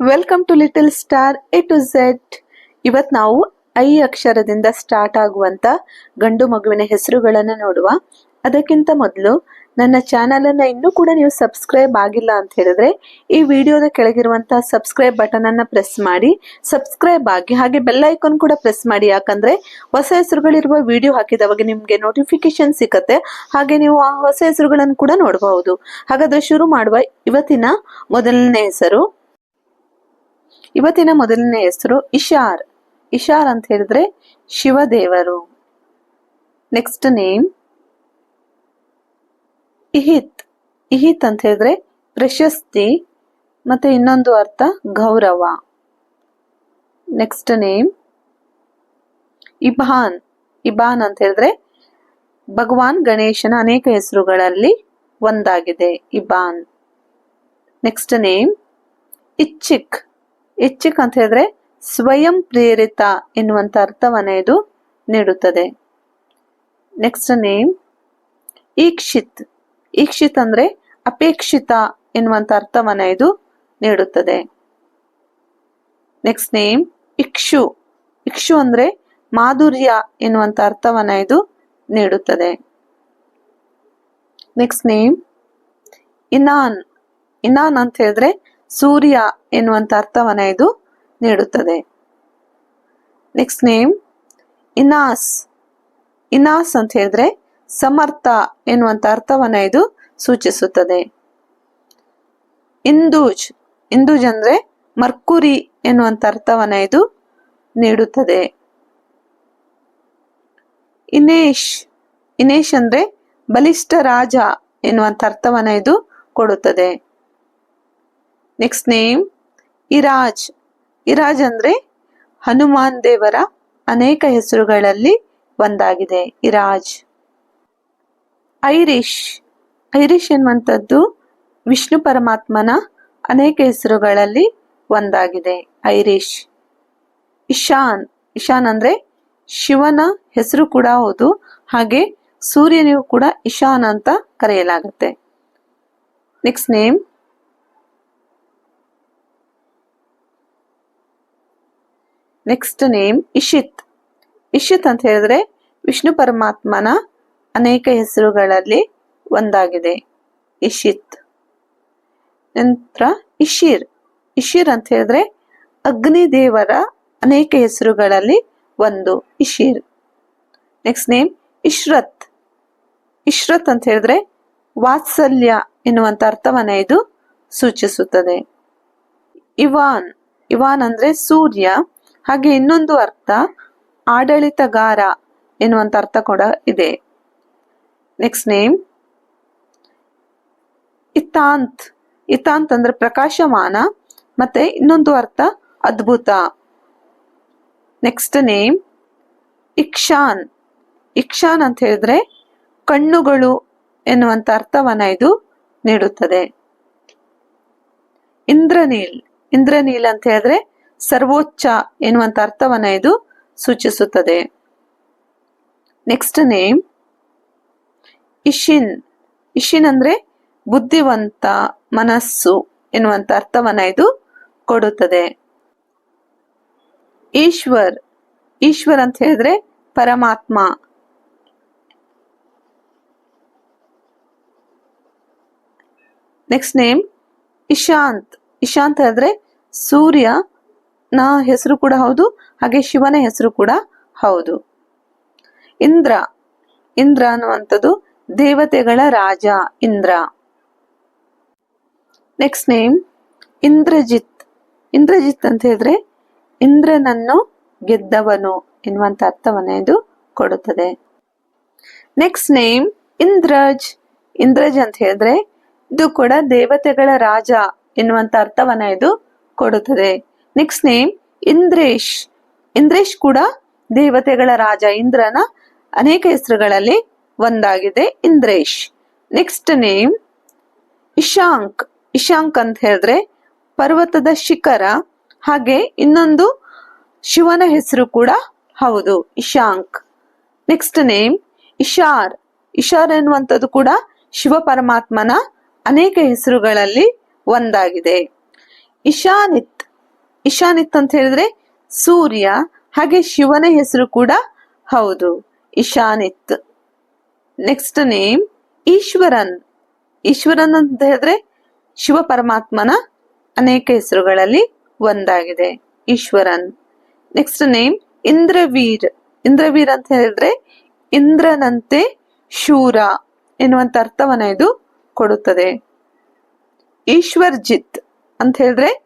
Welcome to little star A to Z. ಇವತ್ತು ನಾವು I ಅಕ್ಷರದಿಂದ ಸ್ಟಾರ್ಟ್ ಆಗುವಂತ ಗಂಡು ಮಗುವಿನ ಹೆಸರುಗಳನ್ನು ನೋಡುವ. ಅದಕ್ಕಿಂತ ಮೊದಲು ನನ್ನ ಚಾನಲ್ ಅನ್ನ ಇನ್ನೂ ಕೂಡ ನೀವು ಸಬ್ಸ್ಕ್ರೈಬ್ ಆಗಿಲ್ಲ ಅಂತ ಹೇಳಿದ್ರೆ ಈ ವಿಡಿಯೋದ ಕೆಳಗಿರುವಂತಹ ಸಬ್ಸ್ಕ್ರೈಬ್ ಬಟನ್ ಅನ್ನ ಪ್ರೆಸ್ ಮಾಡಿ ಸಬ್ಸ್ಕ್ರೈಬ್ ಆಗಿ, ಹಾಗೆ ಬೆಲ್ ಐಕಾನ್ ಕೂಡ ಪ್ರೆಸ್ ಮಾಡಿ. ಯಾಕಂದ್ರೆ ಹೊಸ ಹೆಸರುಗಳಿರುವ ವಿಡಿಯೋ ಹಾಕಿದವಾಗ ನಿಮ್ಗೆ ನೋಟಿಫಿಕೇಶನ್ ಸಿಕ್ಕತ್ತೆ, ಹಾಗೆ ನೀವು ಆ ಹೊಸ ಹೆಸರುಗಳನ್ನು ಕೂಡ ನೋಡಬಹುದು. ಹಾಗಾದ್ರೆ ಶುರು ಮಾಡುವ. ಇವತ್ತಿನ ಮೊದಲನೇ ಹೆಸರು ಇಶಾರ್. ಇಶಾರ್ ಅಂತ ಹೇಳಿದ್ರೆ ಶಿವದೇವರು. Next name ಇಹಿತ್. ಇಹಿತ್ ಅಂತ ಹೇಳಿದ್ರೆ ಪ್ರಶಸ್ತಿ, ಮತ್ತೆ ಇನ್ನೊಂದು ಅರ್ಥ ಗೌರವ. Next name ಇಬಾನ್. ಇಬಾನ್ ಅಂತ ಹೇಳಿದ್ರೆ ಭಗವಾನ್ ಗಣೇಶನ ಅನೇಕ ಹೆಸರುಗಳಲ್ಲಿ ಒಂದಾಗಿದೆ ಇಬಾನ್. Next name ಇಚ್ಚಿಕ್. ಇಚ್ಚಿಕ್ ಅಂತ ಹೇಳಿದ್ರೆ ಸ್ವಯಂ ಪ್ರೇರಿತ ಎನ್ನುವಂತ ಅರ್ಥವನ್ನ ಇದು ನೀಡುತ್ತದೆ. Next name ಈಕ್ಷಿತ್. ಈಕ್ಷಿತ್ ಅಂದ್ರೆ ಅಪೇಕ್ಷಿತ ಎನ್ನುವಂತ ಅರ್ಥವನ್ನ ಇದು ನೀಡುತ್ತದೆ. Next name ಇಕ್ಷು. ಇಕ್ಷು ಅಂದ್ರೆ ಮಾಧುರ್ಯ ಎನ್ನುವಂತ ಅರ್ಥವನ್ನ ಇದು ನೀಡುತ್ತದೆ. Next name ಇನಾನ್. ಇನಾನ್ ಅಂತ ಹೇಳಿದ್ರೆ ಸೂರ್ಯ ಎನ್ನುವಂತ ಅರ್ಥವನ್ನ ಇದು ನೀಡುತ್ತದೆ. Next name ಇನಾಸ್. ಇನಾಸ್ ಅಂತ ಹೇಳಿದ್ರೆ ಸಮರ್ಥ ಎನ್ನುವಂತ ಅರ್ಥವನ್ನ ಇದು ಸೂಚಿಸುತ್ತದೆ. ಇಂದೂಜ್. ಇಂದೂಜ್ ಅಂದ್ರೆ ಮರ್ಕುರಿ ಎನ್ನುವಂತ ಅರ್ಥವನ್ನ ಇದು ನೀಡುತ್ತದೆ. ಇನೇಶ್. ಇನೇಶ್ ಅಂದ್ರೆ ಬಲಿಷ್ಠ ರಾಜ ಎನ್ನುವಂತ ಅರ್ಥವನ್ನ ಇದು ಕೊಡುತ್ತದೆ. Next name Iraj. ಇರಾಜ್ ಅಂದ್ರೆ ಹನುಮಾನ್ ದೇವರ ಅನೇಕ ಹೆಸರುಗಳಲ್ಲಿ ಒಂದಾಗಿದೆ ಇರಾಜ್. ಐರಿಶ್. ಐರಿಶ್ ಎನ್ನುವಂಥದ್ದು ವಿಷ್ಣು ಪರಮಾತ್ಮನ ಅನೇಕ ಹೆಸರುಗಳಲ್ಲಿ ಒಂದಾಗಿದೆ ಐರಿಶ್. ಇಶಾನ್. ಇಶಾನ್ ಅಂದ್ರೆ ಶಿವನ ಹೆಸರು ಕೂಡ ಹೌದು, ಹಾಗೆ ಸೂರ್ಯನಿಗೂ ಕೂಡ ಇಶಾನ್ ಅಂತ ಕರೆಯಲಾಗುತ್ತೆ. Next name Ishit. ಇಶಿತ್ ಅಂತ ಹೇಳಿದ್ರೆ ವಿಷ್ಣು ಪರಮಾತ್ಮನ ಅನೇಕ ಹೆಸರುಗಳಲ್ಲಿ ಒಂದಾಗಿದೆ ಇಶಿತ್. ನಂತರ ಇಶಿರ್. ಇಶಿರ್ ಅಂತ ಹೇಳಿದ್ರೆ ಅಗ್ನಿ ದೇವರ ಅನೇಕ ಹೆಸರುಗಳಲ್ಲಿ ಒಂದು ಇಶಿರ್. Next name Ishrat. ಇಶ್ರತ್ ಅಂತ ಹೇಳಿದ್ರೆ ವಾತ್ಸಲ್ಯ ಎನ್ನುವಂತ ಅರ್ಥವನ್ನ ಇದು ಸೂಚಿಸುತ್ತದೆ. ಇವಾನ್. ಇವಾನ್ ಅಂದ್ರೆ ಸೂರ್ಯ, ಹಾಗೆ ಇನ್ನೊಂದು ಅರ್ಥ ಆಡಳಿತಗಾರ ಎನ್ನುವಂತ ಅರ್ಥ ಕೂಡ ಇದೆ. Next name Ishant. ಇತಾಂತ್ ಅಂದ್ರೆ ಪ್ರಕಾಶಮಾನ, ಮತ್ತೆ ಇನ್ನೊಂದು ಅರ್ಥ ಅದ್ಭುತ. Next name ಇಕ್ಷಾನ್. ಇಕ್ಷಾನ್ ಅಂತ ಹೇಳಿದ್ರೆ ಕಣ್ಣುಗಳು ಎನ್ನುವಂತ ಅರ್ಥವನ್ನ ಇದು ನೀಡುತ್ತದೆ. ಇಂದ್ರನೀಲ್. ಇಂದ್ರನೀಲ್ ಅಂತ ಹೇಳಿದ್ರೆ ಸರ್ವೋಚ್ಚ ಎನ್ನುವಂತ ಅರ್ಥವನ್ನ ಇದು ಸೂಚಿಸುತ್ತದೆ. Next name ಇಶಿನ್. ಇಶಿನ್ ಅಂದ್ರೆ ಬುದ್ಧಿವಂತ, ಮನಸ್ಸು ಎನ್ನುವಂತ ಅರ್ಥವನ್ನ ಇದು ಕೊಡುತ್ತದೆ. ಈಶ್ವರ್. ಈಶ್ವರ್ ಅಂತ ಹೇಳಿದ್ರೆ ಪರಮಾತ್ಮ. Next name Ishant. ಇಶಾಂತ್ ಹೇಳಿದ್ರೆ ಸೂರ್ಯನ ಹೆಸರು ಕೂಡ ಹೌದು, ಹಾಗೆ ಶಿವನ ಹೆಸರು ಕೂಡ ಹೌದು. ಇಂದ್ರ. ಇಂದ್ರ ಅನ್ನುವಂಥದ್ದು ದೇವತೆಗಳ ರಾಜ ಇಂದ್ರ. Next name Indrajit. ಇಂದ್ರಜಿತ್ ಅಂತ ಹೇಳಿದ್ರೆ ಇಂದ್ರನನ್ನು ಗೆದ್ದವನು ಎನ್ನುವಂತ ಅರ್ಥವನ್ನ ಇದು ಕೊಡುತ್ತದೆ. Next name ಇಂದ್ರಜ್. ಇಂದ್ರಜ್ ಅಂತ ಹೇಳಿದ್ರೆ ಇದು ಕೂಡ ದೇವತೆಗಳ ರಾಜ ಎನ್ನುವಂತ ಅರ್ಥವನ್ನ ಇದು ಕೊಡುತ್ತದೆ. Next name Indresh. ಇಂದ್ರೇಶ್ ಕೂಡ ದೇವತೆಗಳ ರಾಜ, ಇಂದ್ರನ ಅನೇಕ ಹೆಸರುಗಳಲ್ಲಿ ಒಂದಾಗಿದೆ ಇಂದ್ರೇಶ್. Next name Ishank. ಇಶಾಂಕ್ ಅಂತ ಹೇಳಿದ್ರೆ ಪರ್ವತದ ಶಿಖರ, ಹಾಗೆ ಇನ್ನೊಂದು ಶಿವನ ಹೆಸರು ಕೂಡ ಹೌದು ಇಶಾಂಕ್. Next name ಇಶಾರ್. ಇಶಾರ್ ಎನ್ನುವಂಥದ್ದು ಕೂಡ ಶಿವ ಪರಮಾತ್ಮನ ಅನೇಕ ಹೆಸರುಗಳಲ್ಲಿ ಒಂದಾಗಿದೆ. ಇಶಾನಿತ್. ಇಶಾನಿತ್ ಅಂತ ಹೇಳಿದ್ರೆ ಸೂರ್ಯ, ಹಾಗೆ ಶಿವನ ಹೆಸರು ಕೂಡ ಹೌದು, ಇಶಾನಿತ್. Next name Eshwaran. ಈಶ್ವರನ್ ಅಂತ ಹೇಳಿದ್ರೆ ಶಿವ ಪರಮಾತ್ಮನ ಅನೇಕ ಹೆಸರುಗಳಲ್ಲಿ ಒಂದಾಗಿದೆ, ಈಶ್ವರನ್. Next name Indraveer. ಇಂದ್ರವೀರ್ ಅಂತ ಹೇಳಿದ್ರೆ ಇಂದ್ರನಂತೆ ಶೂರ ಎನ್ನುವಂತ ಅರ್ಥವನ್ನ ಇದು ಕೊಡುತ್ತದೆ. ಈಶ್ವರ್ಜಿತ್ ಅಂತ ಹೇಳಿದ್ರೆ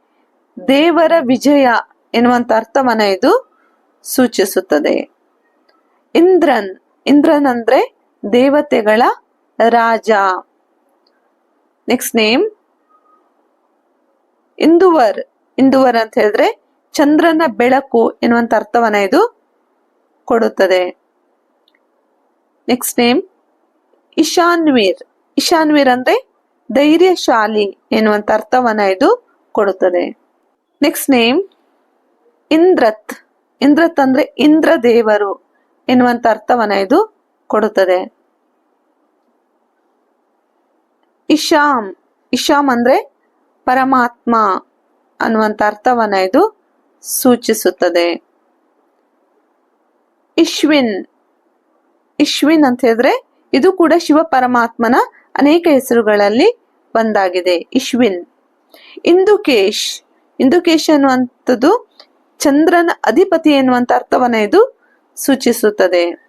ದೇವರ ವಿಜಯ ಎನ್ನುವಂತ ಅರ್ಥವನ್ನ ಇದು ಸೂಚಿಸುತ್ತದೆ. ಇಂದ್ರನ್. ಇಂದ್ರನ್ ಅಂದ್ರೆ ದೇವತೆಗಳ ರಾಜ. Next name ಇಂದುವರ್. ಇಂದುವರ್ ಅಂತ ಹೇಳಿದ್ರೆ ಚಂದ್ರನ ಬೆಳಕು ಎನ್ನುವಂತ ಅರ್ಥವನ್ನ ಇದು ಕೊಡುತ್ತದೆ. Next name ಇಶಾನ್ವೀರ್. ಇಶಾನ್ವೀರ್ ಅಂದ್ರೆ ಧೈರ್ಯಶಾಲಿ ಎನ್ನುವಂತ ಅರ್ಥವನ್ನ ಇದು ಕೊಡುತ್ತದೆ. Next name ಇಂದ್ರತ್. ಇಂದ್ರತ್ ಅಂದ್ರೆ ಇಂದ್ರ ದೇವರು ಎನ್ನುವಂತ ಅರ್ಥವನ್ನ ಇದು ಕೊಡುತ್ತದೆ. ಇಶಾಮ್. ಇಶಾಮ್ ಅಂದ್ರೆ ಪರಮಾತ್ಮ ಅನ್ನುವಂತ ಅರ್ಥವನ್ನ ಇದು ಸೂಚಿಸುತ್ತದೆ. ಇಶ್ವಿನ್. ಇಶ್ವಿನ್ ಅಂತ ಹೇಳಿದ್ರೆ ಇದು ಕೂಡ ಶಿವ ಪರಮಾತ್ಮನ ಅನೇಕ ಹೆಸರುಗಳಲ್ಲಿ ಒಂದಾಗಿದೆ, ಇಶ್ವಿನ್. ಇಂದುಕೇಶ್. ಇಂದುಕೇಶ್ ಅನ್ನುವಂಥದ್ದು ಚಂದ್ರನ ಅಧಿಪತಿ ಎನ್ನುವಂತ ಅರ್ಥವನ್ನ ಇದು ಸೂಚಿಸುತ್ತದೆ.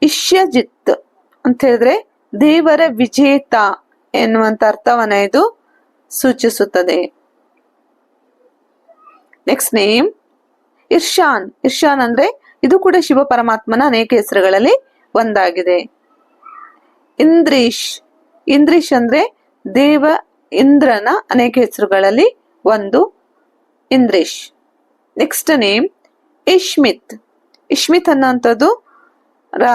ಇಷ್ಯಜಿತ್ ಅಂತ ಹೇಳಿದ್ರೆ ದೇವರ ವಿಜೇತ ಎನ್ನುವಂತ ಅರ್ಥವನ್ನ ಇದು ಸೂಚಿಸುತ್ತದೆ. Next name ಇರ್ಷಾನ್. ಇರ್ಷಾನ್ ಅಂದ್ರೆ ಇದು ಕೂಡ ಶಿವ ಪರಮಾತ್ಮನ ಅನೇಕ ಹೆಸರುಗಳಲ್ಲಿ ಒಂದಾಗಿದೆ. ಇಂದ್ರೀಶ್. ಇಂದ್ರೀಶ್ ಅಂದ್ರೆ ದೇವ ಇಂದ್ರನ ಅನೇಕ ಹೆಸರುಗಳಲ್ಲಿ ಒಂದು, ಇಂದ್ರೀಶ್. Next name ಇಶ್ಮಿತ್. ಇಶ್ಮಿತ್ ಅನ್ನುವಂಥದ್ದು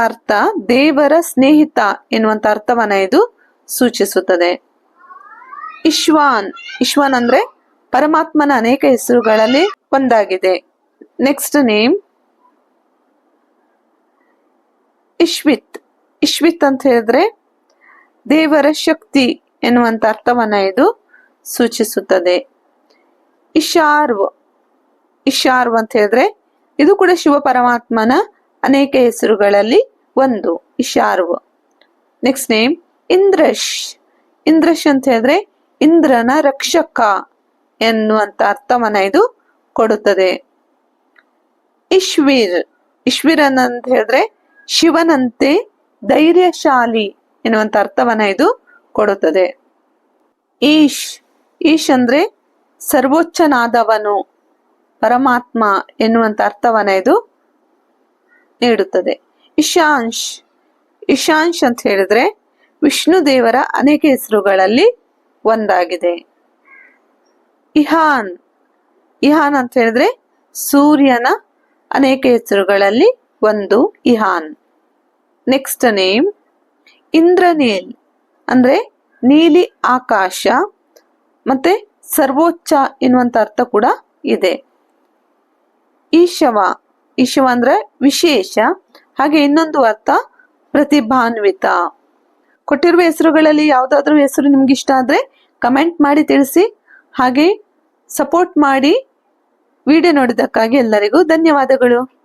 ಅರ್ಥ ದೇವರ ಸ್ನೇಹಿತ ಎನ್ನುವಂತ ಅರ್ಥವನ್ನ ಇದು ಸೂಚಿಸುತ್ತದೆ. ಇಶ್ವಾನ್. ಇಶ್ವಾನ್ ಅಂದ್ರೆ ಪರಮಾತ್ಮನ ಅನೇಕ ಹೆಸರುಗಳಲ್ಲಿ ಒಂದಾಗಿದೆ. Next name ಇಶ್ವಿತ್. ಇಶ್ವಿತ್ ಅಂತ ಹೇಳಿದ್ರೆ ದೇವರ ಶಕ್ತಿ ಎನ್ನುವಂತ ಅರ್ಥವನ್ನ ಇದು ಸೂಚಿಸುತ್ತದೆ. ಇಶಾರ್ವ್. ಇಶಾರ್ವ್ ಅಂತ ಹೇಳಿದ್ರೆ ಇದು ಕೂಡ ಶಿವ ಪರಮಾತ್ಮನ ಅನೇಕ ಹೆಸರುಗಳಲ್ಲಿ ಒಂದು, ಇಶಾರ್ವ್. Next name ಇಂದ್ರಶ್. ಇಂದ್ರಶ್ ಅಂತ ಹೇಳಿದ್ರೆ ಇಂದ್ರನ ರಕ್ಷಕ ಎನ್ನುವಂತ ಅರ್ಥವನ್ನ ಇದು ಕೊಡುತ್ತದೆ. ಇಶ್ವೀರ್. ಇಶ್ವೀರನ್ ಅಂತ ಹೇಳಿದ್ರೆ ಶಿವನಂತೆ ಧೈರ್ಯಶಾಲಿ ಎನ್ನುವಂತ ಅರ್ಥವನ್ನ ಇದು ಕೊಡುತ್ತದೆ. ಈಶ್. ಈಶ್ ಅಂದ್ರೆ ಸರ್ವೋಚ್ಚನಾದವನು, ಪರಮಾತ್ಮ ಎನ್ನುವಂತ ಅರ್ಥವನ್ನ ಇದು ನೀಡುತ್ತದೆ. ಇಶಾಂಶ್. ಇಶಾಂಶ್ ಅಂತ ಹೇಳಿದ್ರೆ ವಿಷ್ಣು ದೇವರ ಅನೇಕ ಹೆಸರುಗಳಲ್ಲಿ ಒಂದಾಗಿದೆ. ಇಹಾನ್. ಇಹಾನ್ ಅಂತ ಹೇಳಿದ್ರೆ ಸೂರ್ಯನ ಅನೇಕ ಹೆಸರುಗಳಲ್ಲಿ ಒಂದು, ಇಹಾನ್. Next name ಇಂದ್ರನೀಲ್. ಅಂದ್ರೆ ನೀಲಿ ಆಕಾಶ ಮತ್ತೆ ಸರ್ವೋಚ್ಚ ಎನ್ನುವಂತ ಅರ್ಥ ಕೂಡ ಇದೆ. ಈಶವ. ಈಶವ ಅಂದ್ರೆ ವಿಶೇಷ, ಹಾಗೆ ಇನ್ನೊಂದು ಅರ್ಥ ಪ್ರತಿಭಾನ್ವಿತ. ಕೊಟ್ಟಿರುವ ಹೆಸರುಗಳಲ್ಲಿ ಯಾವ್ದಾದ್ರು ಹೆಸರು ನಿಮ್ಗೆ ಇಷ್ಟ ಆದ್ರೆ ಕಮೆಂಟ್ ಮಾಡಿ ತಿಳಿಸಿ. ಹಾಗೆ ಸಪೋರ್ಟ್ ಮಾಡಿ. ವಿಡಿಯೋ ನೋಡಿದ್ದಕ್ಕಾಗಿ ಎಲ್ಲರಿಗೂ ಧನ್ಯವಾದಗಳು.